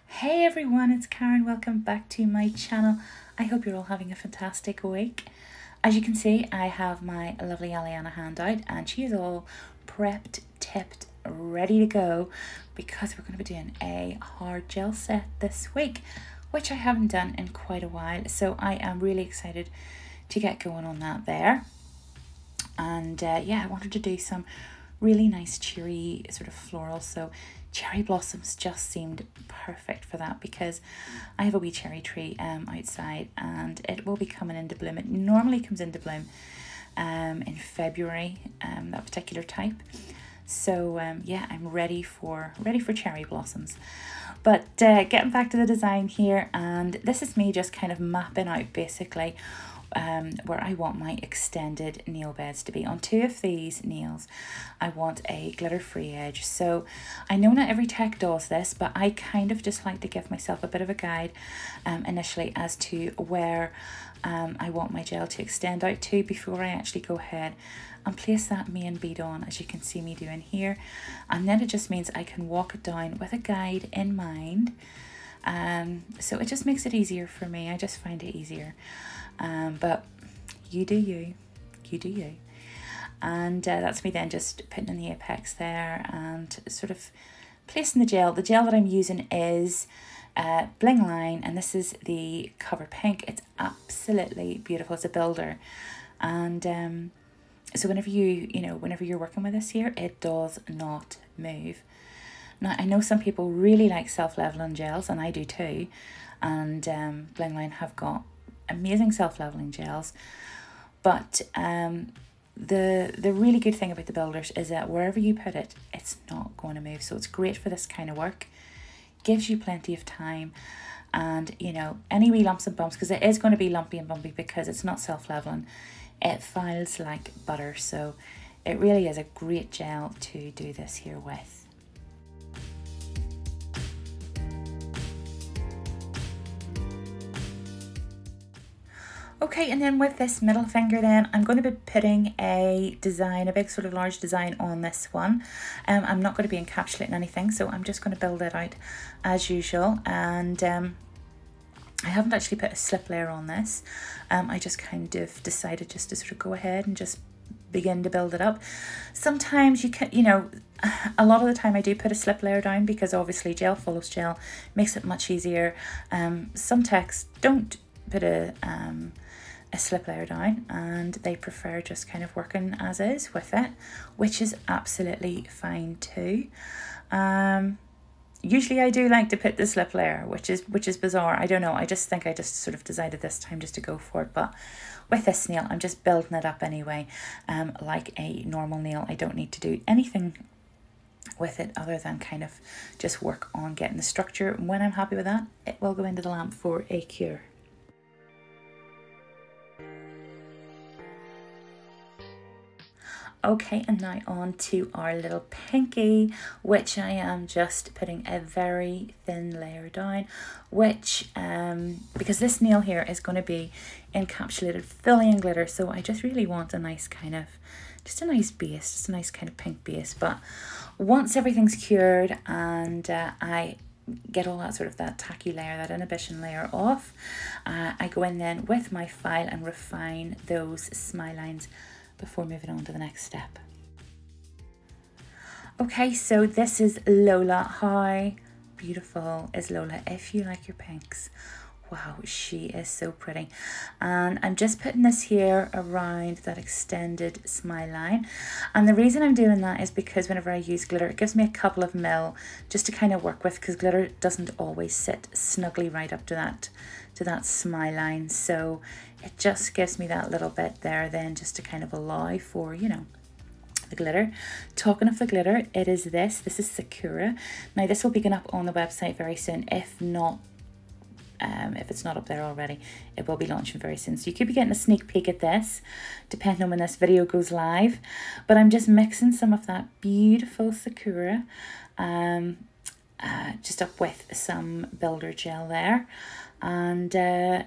Hey everyone, it's Karen. Welcome back to my channel. I hope you're all having a fantastic week. As you can see, I have my lovely Aleana hand out and she is all prepped, tipped, ready to go because we're going to be doing a hard gel set this week, which I haven't done in quite a while. So I am really excited to get going on that there. And yeah, I wanted to do some really nice cheery sort of floral, so cherry blossoms just seemed perfect for that because I have a wee cherry tree outside and it will be coming into bloom. It normally comes into bloom in February, that particular type. So yeah, I'm ready for cherry blossoms. But getting back to the design here, and this is me just kind of mapping out basically where I want my extended nail beds to be. On two of these nails, I want a glitter-free edge. So I know not every tech does this, but I kind of just like to give myself a bit of a guide initially as to where I want my gel to extend out to before I actually go ahead and place that main bead on, as you can see me doing here. And then it just means I can walk it down with a guide in mind. So it just makes it easier for me. I just find it easier. But you do you do you. And that's me then just putting in the apex there and sort of placing the gel. The gel that I'm using is Blingline, and this is the Cover Pink. It's absolutely beautiful. It's a builder. And so whenever whenever you're working with this here, it does not move. Now, I know some people really like self-leveling gels, and I do too. And Blingline have got amazing self-leveling gels. But the really good thing about the builders is that wherever you put it, it's not going to move. So it's great for this kind of work. Gives you plenty of time. And, you know, any wee lumps and bumps, because it is going to be lumpy and bumpy because it's not self-leveling. It files like butter. So it really is a great gel to do this here with. Okay, and then with this middle finger then, I'm going to be putting a design, a big sort of large design on this one. I'm not going to be encapsulating anything, so I'm just going to build it out as usual. And I haven't actually put a slip layer on this. I just kind of decided just to sort of go ahead and just begin to build it up. Sometimes you can, you know, a lot of the time I do put a slip layer down because obviously gel follows gel, makes it much easier. Some techs don't put a slip layer down and they prefer just kind of working as is with it, which is absolutely fine too. Usually I do like to put the slip layer, which is bizarre. I don't know, I just think I just sort of decided this time just to go for it. But with this nail, I'm just building it up anyway, like a normal nail. I don't need to do anything with it other than kind of just work on getting the structure. When I'm happy with that, it will go into the lamp for a cure. Okay, and now on to our little pinky, which I am just putting a very thin layer down, which, because this nail here is going to be encapsulated fully in glitter, so I just really want a nice kind of, just a nice base, just a nice kind of pink base. But once everything's cured and I get all that sort of that tacky layer, that inhibition layer off, I go in then with my file and refine those smile lines before moving on to the next step. Okay, so this is Lola. How beautiful is Lola? If you like your pinks, wow, she is so pretty. And I'm just putting this here around that extended smile line. And the reason I'm doing that is because whenever I use glitter, it gives me a couple of mil just to kind of work with, because glitter doesn't always sit snugly right up to that smile line. So it just gives me that little bit there then just to kind of allow for, you know, the glitter. Talking of the glitter, it is this is Sakura. Now this will be going up on the website very soon. If not, if it's not up there already, it will be launching very soon. So you could be getting a sneak peek at this, depending on when this video goes live. But I'm just mixing some of that beautiful Sakura just up with some builder gel there. And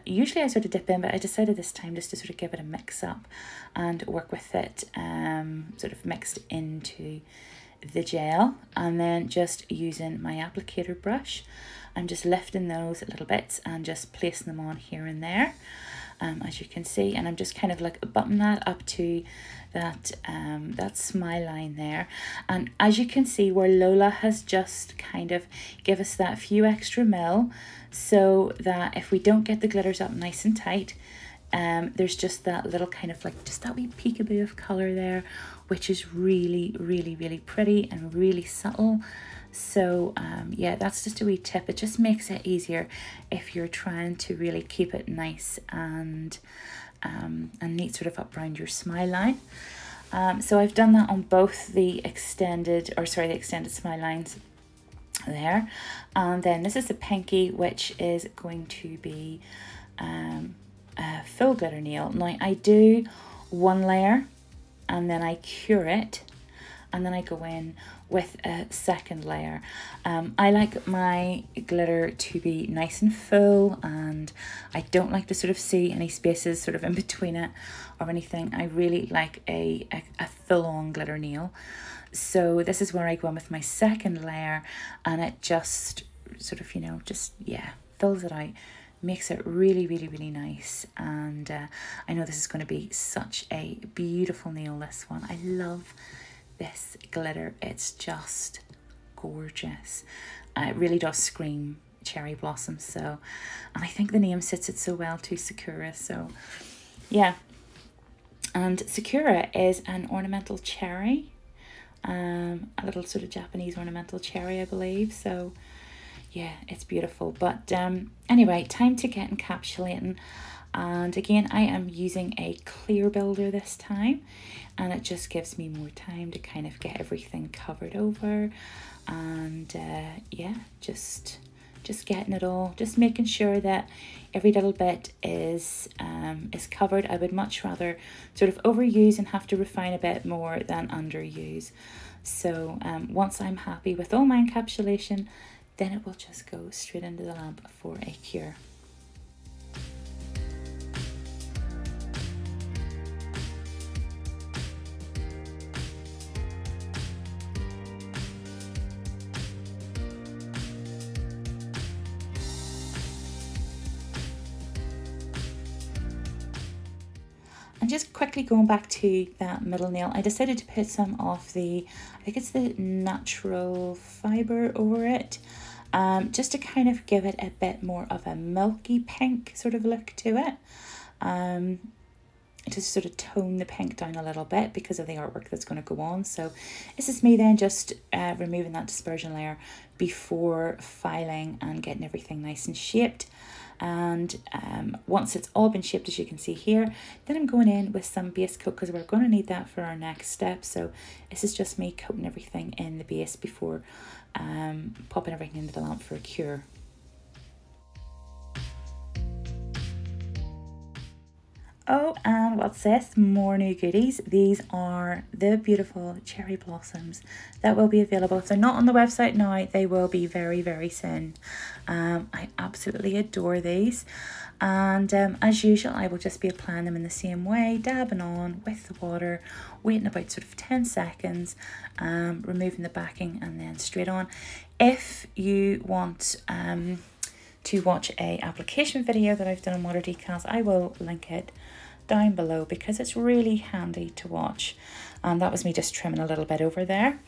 usually I sort of dip in, but I decided this time just to sort of give it a mix up and work with it sort of mixed into the gel. And then just using my applicator brush, I'm just lifting those little bits and just placing them on here and there, as you can see, and I'm just kind of like buttoning that up to that that smile line there. And as you can see, where Lola has just kind of give us that few extra mil, so that if we don't get the glitters up nice and tight, there's just that little kind of like just that wee peekaboo of color there, which is really pretty and really subtle. So yeah, that's just a wee tip. It just makes it easier if you're trying to really keep it nice and neat sort of up around your smile line. So I've done that on both the extended smile lines there. And then this is the pinky, which is going to be a full glitter nail. Now I do one layer and then I cure it, and then I go in with a second layer. I like my glitter to be nice and full, and I don't like to sort of see any spaces sort of in between it or anything. I really like a full-on glitter nail. So this is where I go in with my second layer, and it just sort of, you know, just, yeah, fills it out, makes it really nice. And I know this is going to be such a beautiful nail, this one. I love this glitter. It's just gorgeous. It really does scream cherry blossom. So, and I think the name sits it so well too, Sakura. So yeah, and Sakura is an ornamental cherry, a little sort of Japanese ornamental cherry, I believe. So yeah, it's beautiful. But anyway, time to get encapsulating. And again, I am using a clear builder this time, and it just gives me more time to kind of get everything covered over. And yeah, just getting it all, just making sure that every little bit is covered. I would much rather sort of overuse and have to refine a bit more than underuse. So once I'm happy with all my encapsulation, then it will just go straight into the lamp for a cure. And just quickly going back to that middle nail, I decided to put some of the, I think it's the natural fibre over it, just to kind of give it a bit more of a milky pink sort of look to it. To sort of tone the pink down a little bit because of the artwork that's going to go on. So this is me then just removing that dispersion layer before filing and getting everything nice and shaped. And once it's all been shaped, as you can see here, then I'm going in with some base coat because we're going to need that for our next step. So this is just me coating everything in the base before popping everything into the lamp for a cure. Oh, and what's this? More new goodies. These are the beautiful cherry blossoms that will be available. If they're not on the website now, they will be very soon. I absolutely adore these. And as usual, I will just be applying them in the same way, dabbing on with the water, waiting about sort of 10 seconds, removing the backing, and then straight on. If you want to watch a application video that I've done on water decals, I will link it down below because it's really handy to watch. That was me just trimming a little bit over there.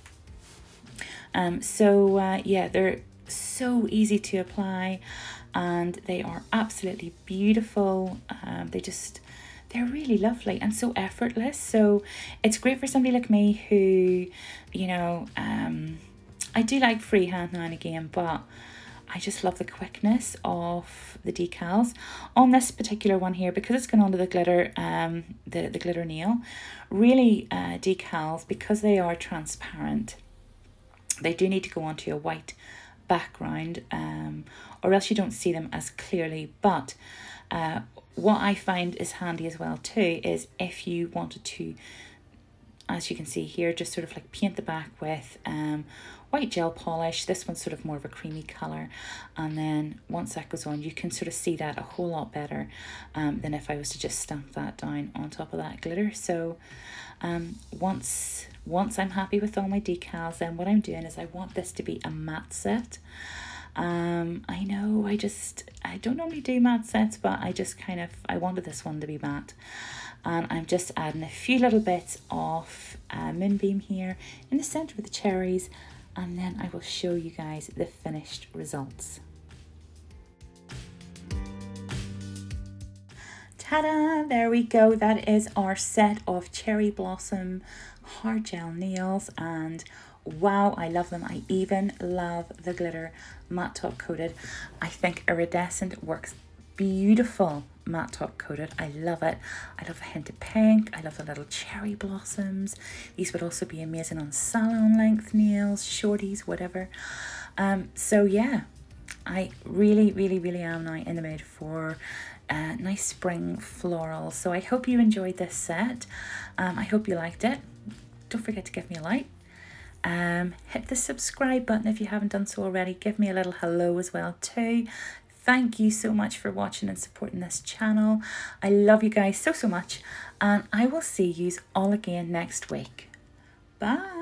Yeah, they're so easy to apply and they are absolutely beautiful. They're really lovely and so effortless. So it's great for somebody like me who, you know, I do like freehand now and again, but I just love the quickness of the decals. On this particular one here, because it's gone onto the glitter, the glitter nail, really decals, because they are transparent, they do need to go onto a white background, or else you don't see them as clearly. But what I find is handy as well too is if you wanted to, as you can see here, just sort of like paint the back with white gel polish. This one's sort of more of a creamy colour, and then once that goes on you can sort of see that a whole lot better than if I was to just stamp that down on top of that glitter. So once I'm happy with all my decals, then what I'm doing is I want this to be a matte set, I know I don't normally do matte sets, but I wanted this one to be matte. And I'm just adding a few little bits of Moonbeam here in the centre with the cherries, and then I will show you guys the finished results. Ta-da! There we go. That is our set of Cherry Blossom Hard Gel nails, and wow, I love them. I even love the glitter matte top coated. I think iridescent works beautiful matte top coated. I love it. I love the hint of pink. I love the little cherry blossoms. These would also be amazing on salon length nails, shorties, whatever. So yeah, I really am now in the mood for nice spring floral. So I hope you enjoyed this set. I hope you liked it. Don't forget to give me a like. Hit the subscribe button if you haven't done so already. Give me a little hello as well too. Thank you so much for watching and supporting this channel. I love you guys so much, and I will see you all again next week. Bye.